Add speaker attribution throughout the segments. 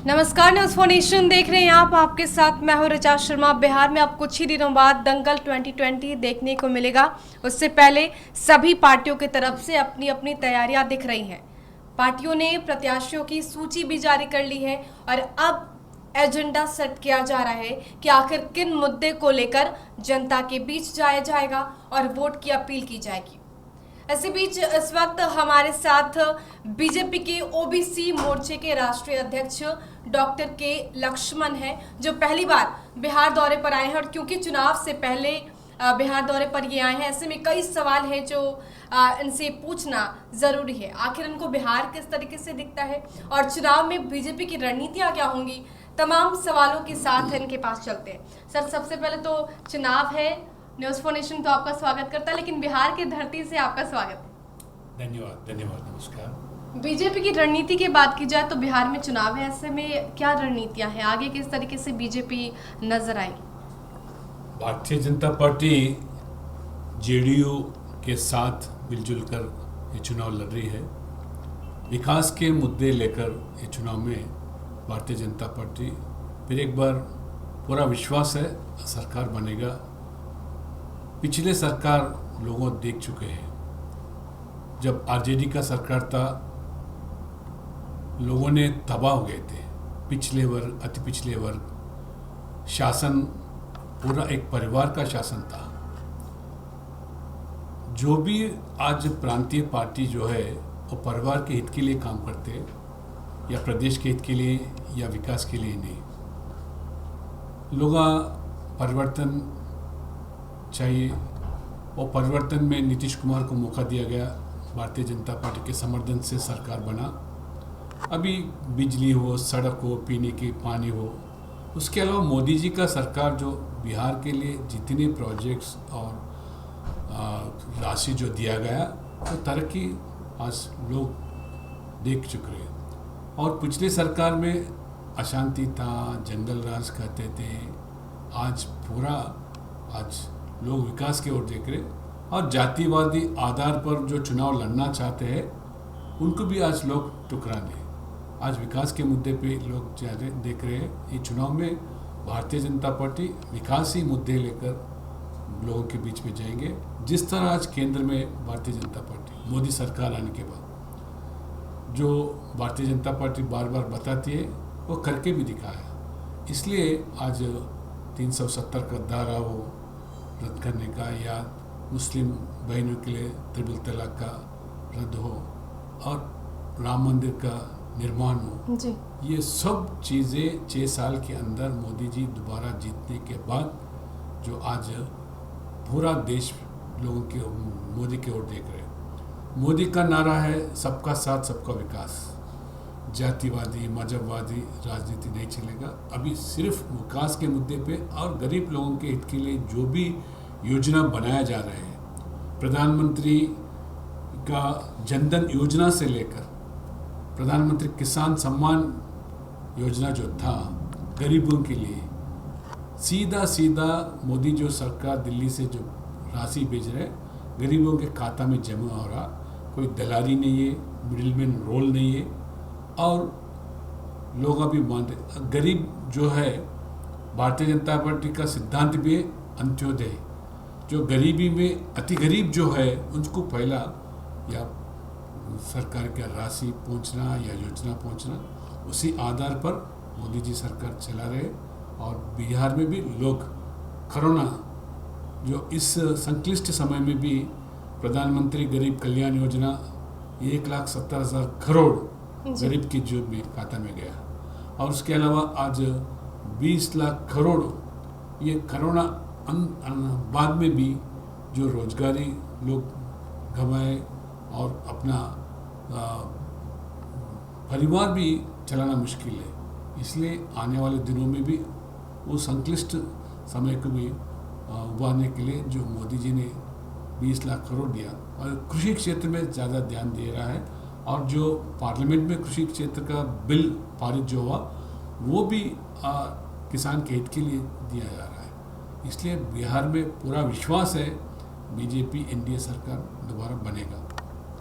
Speaker 1: नमस्कार, news for nation देख रहे हैं आप। आपके साथ मैं हूं ऋचा शर्मा। बिहार में अब कुछ ही दिनों बाद दंगल 2020 देखने को मिलेगा। उससे पहले सभी पार्टियों की तरफ से अपनी अपनी तैयारियां दिख रही हैं। पार्टियों ने प्रत्याशियों की सूची भी जारी कर ली है और अब एजेंडा सेट किया जा रहा है कि आखिर किन मुद्दे को लेकर जनता के बीच जाया जाएगा और वोट की अपील की जाएगी। इसी बीच इस वक्त हमारे साथ बीजेपी के ओबीसी मोर्चे के राष्ट्रीय अध्यक्ष डॉक्टर के लक्ष्मण हैं, जो पहली बार बिहार दौरे पर आए हैं। और क्योंकि चुनाव से पहले बिहार दौरे पर ये आए हैं, ऐसे में कई सवाल हैं जो इनसे पूछना जरूरी है। आखिर इनको बिहार किस तरीके से दिखता है और चुनाव में बीजेपी की रणनीतियां क्या होंगी, तमाम सवालों के साथ इनके पास चलते हैं। सर, सबसे पहले तो चुनाव है, न्यूज फॉर नेशन तो आपका स्वागत करता है, लेकिन बिहार की धरती से आपका स्वागत है।
Speaker 2: धन्यवाद, नमस्कार।
Speaker 1: बीजेपी की रणनीति की बात की जाए तो बिहार में चुनाव है, ऐसे में क्या रणनीतियां हैं, आगे किस तरीके से बीजेपी नजर आएगी?
Speaker 2: भारतीय जनता पार्टी जेडीयू के साथ मिलजुल कर ये चुनाव लड़ रही है। विकास के मुद्दे लेकर ये चुनाव में भारतीय जनता पार्टी फिर एक बार पूरा विश्वास है सरकार बनेगा। पिछले सरकार लोगों देख चुके हैं, जब आरजेडी का सरकार था लोगों ने तबाह हो गए थे। पिछले वर्ग, अति पिछले वर्ग, शासन पूरा एक परिवार का शासन था। जो भी आज प्रांतीय पार्टी जो है वो परिवार के हित के लिए काम करते हैं, या प्रदेश के हित के लिए या विकास के लिए नहीं। लोग परिवर्तन चाहिए, और परिवर्तन में नीतीश कुमार को मौका दिया गया। भारतीय जनता पार्टी के समर्थन से सरकार बना। अभी बिजली हो, सड़क हो, पीने की पानी हो, उसके अलावा मोदी जी का सरकार जो बिहार के लिए जितने प्रोजेक्ट्स और राशि जो दिया गया तो तरक्की आज लोग देख चुके हैं। और पिछली सरकार में अशांति था, जंगल राज कहते थे। आज लोग विकास की ओर देख रहे, और जातिवादी आधार पर जो चुनाव लड़ना चाहते हैं उनको भी आज लोग टुकरा दें। आज विकास के मुद्दे पे लोग ज़्यादा देख रहे हैं। ये चुनाव में भारतीय जनता पार्टी विकासी मुद्दे लेकर लोगों के बीच में जाएंगे। जिस तरह आज केंद्र में भारतीय जनता पार्टी मोदी सरकार आने के बाद जो भारतीय जनता पार्टी बार बार बताती है वो करके भी दिखाया। इसलिए आज 370 का धारा वो रद्द करने का, या मुस्लिम बहनों के लिए ट्रिपल तलाक का रद्द हो, और राम मंदिर का निर्माण हो
Speaker 1: जी।
Speaker 2: ये सब चीज़ें 6 साल के अंदर मोदी जी दोबारा जीतने के बाद जो आज पूरा देश लोगों के मोदी की ओर देख रहे हैं। मोदी का नारा है सबका साथ सबका विकास। जातिवादी मजहबवादी राजनीति नहीं चलेगा। अभी सिर्फ विकास के मुद्दे पे और गरीब लोगों के हित के लिए जो भी योजना बनाया जा रहे हैं, प्रधानमंत्री का जनधन योजना से लेकर प्रधानमंत्री किसान सम्मान योजना जो था गरीबों के लिए, सीधा मोदी जो सरकार दिल्ली से जो राशि भेज रहे गरीबों के खाता में जमा हो रहा। कोई दलाली नहीं है, मिडिलमैन रोल नहीं है, और लोग अभी मान रहे गरीब जो है। भारतीय जनता पार्टी का सिद्धांत भी है अंत्योदय, जो गरीबी में अति गरीब जो है उनको पहला या सरकार का राशि पहुंचना या योजना पहुंचना, उसी आधार पर मोदी जी सरकार चला रहे। और बिहार में भी लोग कोरोना जो इस संक्लिष्ट समय में भी प्रधानमंत्री गरीब कल्याण योजना 1,70,000 करोड़ गरीब की जेब में खाता में गया, और उसके अलावा आज 20 लाख करोड़ ये कोरोना बाद में भी जो रोजगारी लोग गंवाए और अपना परिवार भी चलाना मुश्किल है। इसलिए आने वाले दिनों में भी वो संक्लिष्ट समय को भी उबारने के लिए जो मोदी जी ने 20 लाख करोड़ दिया, और कृषि क्षेत्र में ज़्यादा ध्यान दे रहा है। और जो पार्लियामेंट में कृषि क्षेत्र का बिल पारित जो हुआ वो भी किसान के हित के लिए दिया जा रहा है। इसलिए बिहार में पूरा विश्वास है बीजेपी एनडीए सरकार दोबारा बनेगा।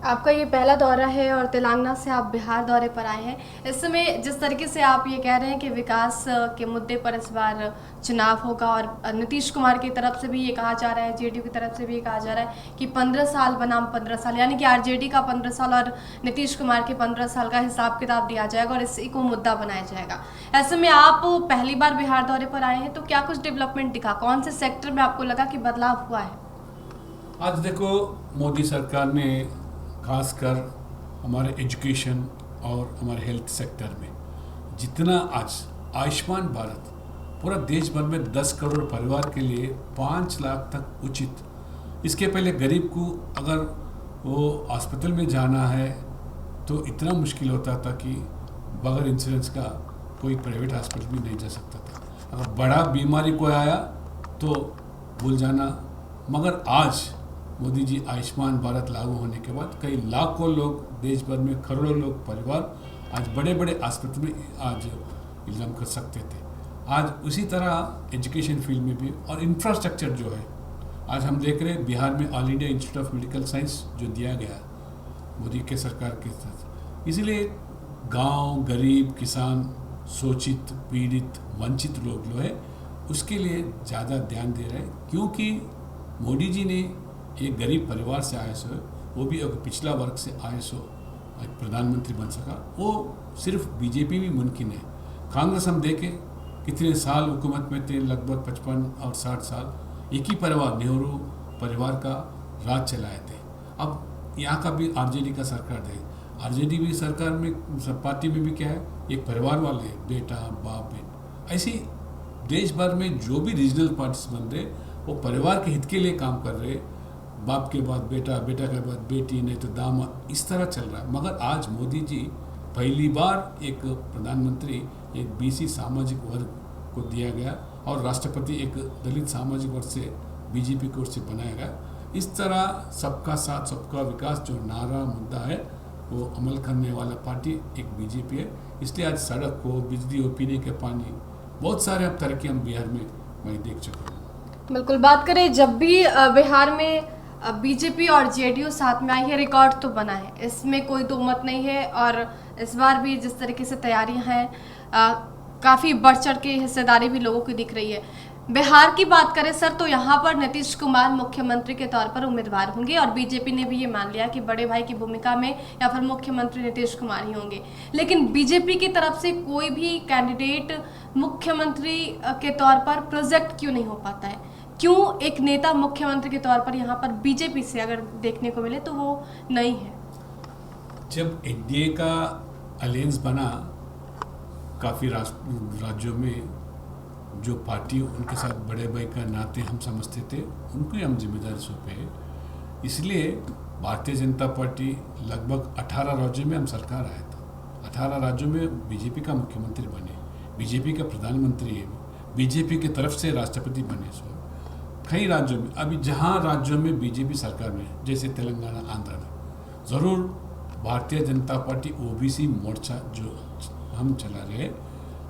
Speaker 1: आपका ये पहला दौरा है और तेलंगाना से आप बिहार दौरे पर आए हैं। इस समय जिस तरीके से आप ये कह रहे हैं कि विकास के मुद्दे पर इस बार चुनाव होगा और नीतीश कुमार की तरफ से भी ये कहा जा रहा है, जेडीयू की तरफ से भी ये कहा जा रहा है कि 15 साल बनाम 15 साल, यानी कि आरजेडी का 15 साल और नीतीश कुमार के 15 साल का हिसाब किताब दिया जाएगा और इसी को मुद्दा बनाया जाएगा। ऐसे में आप पहली बार बिहार दौरे पर आए हैं, तो क्या कुछ डेवलपमेंट दिखा? कौन से सेक्टर में आपको लगा कि बदलाव हुआ है?
Speaker 2: आज देखो, मोदी सरकार ने खासकर हमारे एजुकेशन और हमारे हेल्थ सेक्टर में जितना आज आयुष्मान भारत पूरा देश भर में 10 करोड़ परिवार के लिए 5 लाख तक उचित। इसके पहले गरीब को अगर वो अस्पताल में जाना है तो इतना मुश्किल होता था कि बगैर इंश्योरेंस का कोई प्राइवेट हॉस्पिटल भी नहीं जा सकता था। अगर बड़ा बीमारी कोई आया तो भूल जाना। मगर आज मोदी जी आयुष्मान भारत लागू होने के बाद कई लाखों लोग, देश भर में करोड़ों लोग, परिवार आज बड़े बड़े अस्पताल में आज इलाज कर सकते थे। आज उसी तरह एजुकेशन फील्ड में भी और इंफ्रास्ट्रक्चर जो है, आज हम देख रहे हैं बिहार में all India institute of medical science जो दिया गया मोदी के सरकार के साथ, इसलिए गांव, गरीब, किसान, शोषित, पीड़ित, वंचित लोग जो है उसके लिए ज़्यादा ध्यान दे रहे हैं। क्योंकि मोदी जी ने एक गरीब परिवार से आए सो, वो भी अगर पिछला वर्ग से आए सो एक प्रधानमंत्री बन सका, वो सिर्फ बीजेपी भी मुमकिन है। कांग्रेस हम देखें कितने साल हुकूमत में थे, लगभग 55 और 60 साल एक ही परिवार, नेहरू परिवार का राज चलाए थे। अब यहाँ का भी आरजेडी का सरकार है, आरजेडी भी सरकार में, सब पार्टी में भी क्या है, एक परिवार वाले, बेटा बाप बेटा, ऐसी देश भर में जो भी रीजनल पार्टीज बन रहे वो परिवार के हित के लिए काम कर रहे। बाप के बाद बेटा, बेटा के बाद बेटी, नहीं तो दामाद, इस तरह चल रहा है। मगर आज मोदी जी पहली बार एक प्रधानमंत्री एक बीसी सामाजिक वर्ग को दिया गया और राष्ट्रपति एक दलित सामाजिक वर्ग से बीजेपी की ओर से बनाया गया। इस तरह सबका साथ सबका विकास जो नारा मुद्दा है वो अमल करने वाला पार्टी एक बीजेपी है। इसलिए आज सड़क हो, बिजली हो, पीने के पानी, बहुत सारे अब तरक्की हम बिहार में मैं देख चुका हूँ।
Speaker 1: बिल्कुल, बात करें जब भी बिहार में बीजेपी और जेडीयू साथ में आई है, रिकॉर्ड तो बना है, इसमें कोई दो मत नहीं है। और इस बार भी जिस तरीके से तैयारियां हैं, काफ़ी बढ़ चढ़ के हिस्सेदारी भी लोगों की दिख रही है। बिहार की बात करें सर, तो यहाँ पर नीतीश कुमार मुख्यमंत्री के तौर पर उम्मीदवार होंगे और बीजेपी ने भी ये मान लिया कि बड़े भाई की भूमिका में या फिर मुख्यमंत्री नीतीश कुमार ही होंगे। लेकिन बीजेपी की तरफ से कोई भी कैंडिडेट मुख्यमंत्री के तौर पर प्रोजेक्ट क्यों नहीं हो पाता है? क्यों एक नेता मुख्यमंत्री के तौर पर यहाँ पर बीजेपी से अगर देखने को मिले तो वो नहीं है?
Speaker 2: जब एनडीए का अलायंस बना, काफ़ी राज्यों में जो पार्टी उनके साथ बड़े भाई का नाते हम समझते थे, उनको ही हम जिम्मेदारी सौंपे। इसलिए भारतीय जनता पार्टी लगभग 18 राज्यों में हम सरकार आया था, 18 राज्यों में बीजेपी का मुख्यमंत्री बने, बीजेपी का प्रधानमंत्री है, बीजेपी की तरफ से राष्ट्रपति बने। सो कई राज्यों में, अभी जहाँ राज्यों में बीजेपी सरकार में, जैसे तेलंगाना, आंध्र में, ज़रूर भारतीय जनता पार्टी ओबीसी मोर्चा जो हम चला रहे,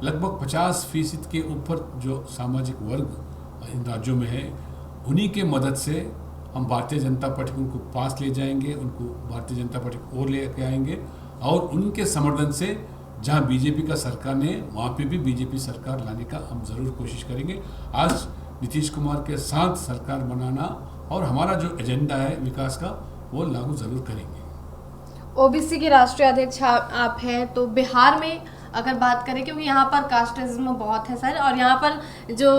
Speaker 2: लगभग 50% के ऊपर जो सामाजिक वर्ग इन राज्यों में है, उन्हीं के मदद से हम भारतीय जनता पार्टी को उनको पास ले जाएंगे, उनको भारतीय जनता पार्टी को और लेके आएंगे और उनके समर्थन से जहाँ बीजेपी का सरकार ने वहाँ पे भी बीजेपी सरकार लाने का हम ज़रूर कोशिश करेंगे। आज नीतीश कुमार के साथ सरकार बनाना और हमारा जो एजेंडा है विकास का वो लागू ज़रूर करेंगे।
Speaker 1: ओबीसी के राष्ट्रीय अध्यक्ष आप हैं, तो बिहार में अगर बात करें, क्योंकि यहाँ पर कास्टिज्म बहुत है सर, और यहाँ पर जो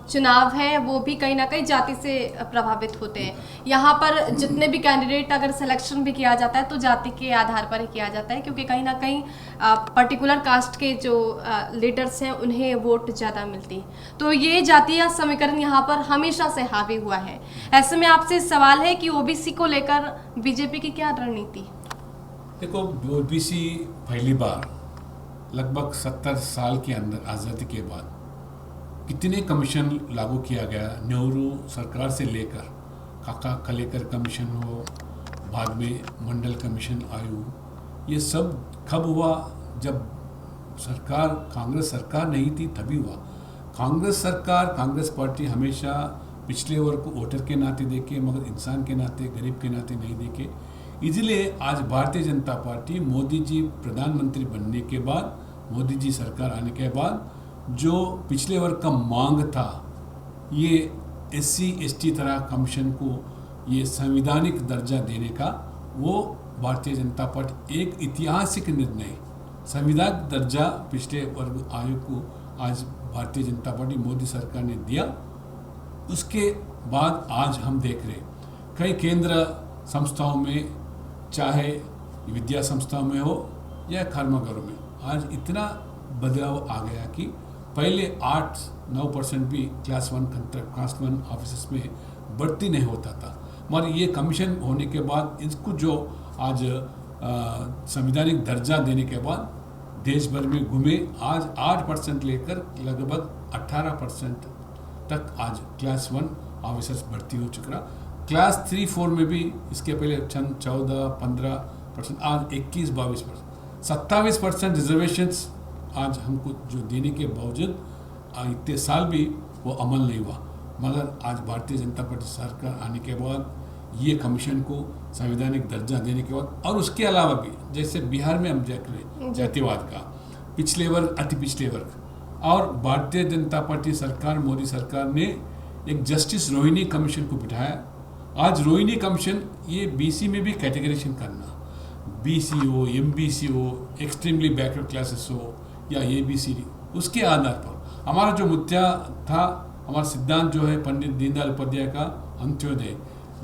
Speaker 1: चुनाव है वो भी कहीं ना कहीं जाति से प्रभावित होते हैं। यहाँ पर जितने भी कैंडिडेट अगर सिलेक्शन भी किया जाता है तो जाति के आधार पर ही किया जाता है, क्योंकि कहीं ना कहीं पर्टिकुलर कास्ट के जो लीडर्स हैं उन्हें वोट ज़्यादा मिलती है। तो ये जातीय समीकरण यहाँ पर हमेशा से हावी हुआ है। ऐसे में आपसे सवाल है कि ओबीसी को लेकर बीजेपी की क्या रणनीति?
Speaker 2: देखो, ओबीसी पहली बार लगभग 70 साल के अंदर आज़ादी के बाद कितने कमीशन लागू किया गया, नेहरू सरकार से लेकर काका कलेकर कमीशन हो, बाद में मंडल कमीशन आयु, ये सब कब हुआ? जब सरकार कांग्रेस सरकार नहीं थी तभी हुआ। कांग्रेस सरकार, कांग्रेस पार्टी हमेशा पिछले वर्ग को वोटर के नाते देखे, मगर इंसान के नाते, गरीब के नाते नहीं देखे। इसलिए आज भारतीय जनता पार्टी मोदी जी प्रधानमंत्री बनने के बाद, मोदी जी सरकार आने के बाद जो पिछले वर्ग का मांग था, ये SC/ST तरह कमीशन को ये संवैधानिक दर्जा देने का, वो भारतीय जनता पार्टी एक ऐतिहासिक निर्णय संविधानिक दर्जा पिछले वर्ग आयोग को आज भारतीय जनता पार्टी मोदी सरकार ने दिया। उसके बाद आज हम देख रहे कई केंद्र संस्थाओं में, चाहे विद्या संस्थाओं में हो या कर्मकारों में, आज इतना बदलाव आ गया कि पहले 8-9% भी क्लास 1 ऑफिसर्स में भर्ती नहीं होता था, मगर ये कमीशन होने के बाद इसको जो आज संवैधानिक दर्जा देने के बाद देश भर में घूमे, आज 8% लेकर लगभग 18% तक आज क्लास 1 ऑफिसर्स भर्ती हो चुका। क्लास 3-4 में भी इसके पहले 14-15%, आज 21-22%, 27% रिजर्वेशंस आज हमको जो देने के बावजूद इतने साल भी वो अमल नहीं हुआ। मगर आज भारतीय जनता पार्टी सरकार आने के बाद ये कमीशन को संवैधानिक दर्जा देने के बाद, और उसके अलावा भी जैसे बिहार में हम देख रहे जातिवाद का, पिछले वर्ग, अति पिछले वर्ग, और भारतीय जनता पार्टी सरकार, मोदी सरकार ने एक जस्टिस रोहिणी कमीशन को बिठाया। आज रोहिणी कमीशन ये BC में भी कैटेगराइजेशन करना, BC हो, MBC हो, एक्सट्रीमली बैकवर्ड क्लासेस हो या ABCD, उसके आधार पर हमारा जो मुद्दा था, हमारा सिद्धांत जो है पंडित दीनदयाल उपाध्याय का Antyodaya,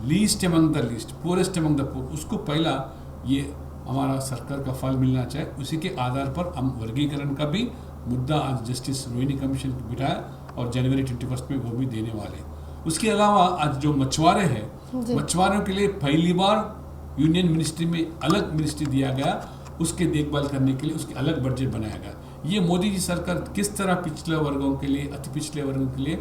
Speaker 2: least among the least, poorest among the poor, उसको पहला ये हमारा सरकार का फल मिलना चाहिए। उसी के आधार पर हम वर्गीकरण का भी मुद्दा आज जस्टिस रोहिणी कमीशन को बिठाया और जनवरी 21 में वो भी देने वाले। उसके अलावा आज जो मछुआरे हैं, मछुआरों के लिए पहली बार यूनियन मिनिस्ट्री में अलग मिनिस्ट्री दिया गया, उसके देखभाल करने के लिए उसके अलग बजट बनाया गया। ये मोदी जी सरकार किस तरह पिछले वर्गों के लिए, अति पिछले वर्गों के लिए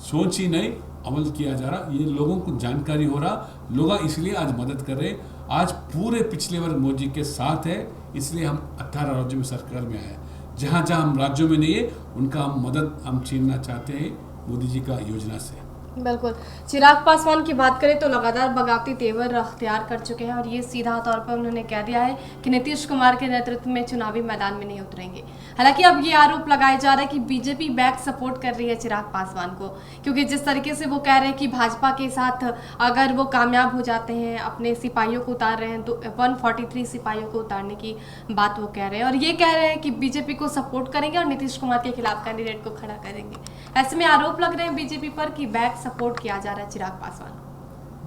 Speaker 2: सोच ही नहीं, अमल किया जा रहा, ये लोगों को जानकारी हो रहा, लोग इसलिए आज मदद कर रहे। आज पूरे पिछले वर्ग मोदी के साथ है, इसलिए हम 18 राज्यों में सरकार में आए। जहाँ जहाँ हम राज्यों में नहीं है, उनका हम मदद हम छीनना चाहते हैं मोदी जी का योजना से।
Speaker 1: बिल्कुल। चिराग पासवान की बात करें तो लगातार बगावती तेवर अख्तियार कर चुके हैं और ये सीधा तौर पर उन्होंने कह दिया है कि नीतीश कुमार के नेतृत्व में चुनावी मैदान में नहीं उतरेंगे। हालांकि अब ये आरोप लगाया जा रहा है कि बीजेपी बैक सपोर्ट कर रही है चिराग पासवान को, क्योंकि जिस तरीके से वो कह रहे हैं कि भाजपा के साथ अगर वो कामयाब हो जाते हैं, अपने सिपाहियों को उतार रहे हैं, तो 143 सिपाहियों को उतारने की बात वो कह रहे हैं, और ये कह रहे हैं कि बीजेपी को सपोर्ट करेंगे और नीतीश कुमार के खिलाफ कैंडिडेट को खड़ा करेंगे। ऐसे में आरोप लग रहे हैं बीजेपी पर कि बैक सपोर्ट किया जा रहा है चिराग पासवान।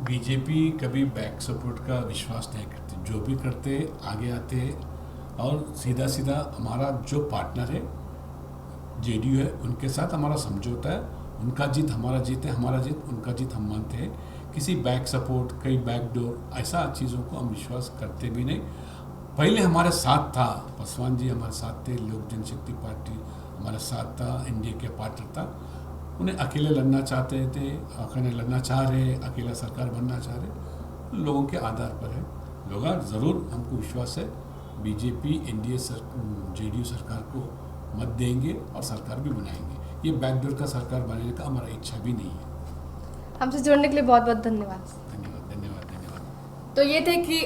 Speaker 2: बीजेपी कभी बैक सपोर्ट का विश्वास नहीं करती, जो भी करते आगे आते और सीधा सीधा हमारा जो पार्टनर है JDU है, उनके साथ हमारा समझौता है, उनका जीत हमारा जीत है, हमारा जीत उनका जीत हम मानते हैं। किसी बैक सपोर्ट, कई बैक डोर, ऐसा चीज़ों को हम विश्वास करते भी नहीं। पहले हमारे साथ था पासवान जी, हमारे साथ थे, लोक जनशक्ति पार्टी हमारे साथ था, NDA के पार्टनर था। उन्हें अकेले लड़ना चाहते थे, अकेले लड़ना चाह रहे, अकेला सरकार बनना चाह रहे, लोगों के आधार पर है। लोग ज़रूर, हमको विश्वास है बीजेपी NDA JDU सरकार को मत देंगे और सरकार भी बनाएंगे। ये बैकडोर का सरकार बनाने का हमारा इच्छा भी नहीं है।
Speaker 1: हमसे जुड़ने के लिए बहुत बहुत धन्यवाद। तो ये थे कि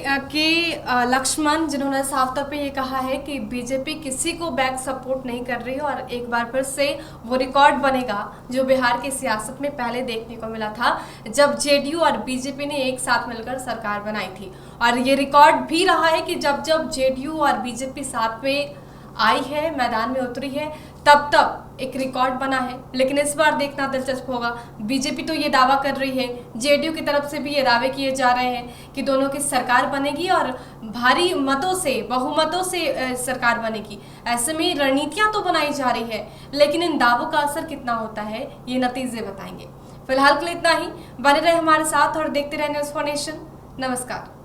Speaker 1: लक्ष्मण, जिन्होंने साफ तौर पे ये कहा है कि बीजेपी किसी को बैक सपोर्ट नहीं कर रही है और एक बार फिर से वो रिकॉर्ड बनेगा जो बिहार की सियासत में पहले देखने को मिला था, जब JDU और बीजेपी ने एक साथ मिलकर सरकार बनाई थी। और ये रिकॉर्ड भी रहा है कि जब जब JDU और बीजेपी साथ में आई है, मैदान में उतरी है, तब तब एक रिकॉर्ड बना है। लेकिन इस बार देखना दिलचस्प होगा, बीजेपी तो ये दावा कर रही है, JDU की तरफ से भी ये दावे किए जा रहे हैं कि दोनों की सरकार बनेगी और भारी मतों से, बहुमतों से सरकार बनेगी। ऐसे में रणनीतियां तो बनाई जा रही है, लेकिन इन दावों का असर कितना होता है ये नतीजे बताएंगे। फिलहाल के लिए इतना ही। बने रहे हमारे साथ और देखते रहे न्यूज़4 नेशन। नमस्कार।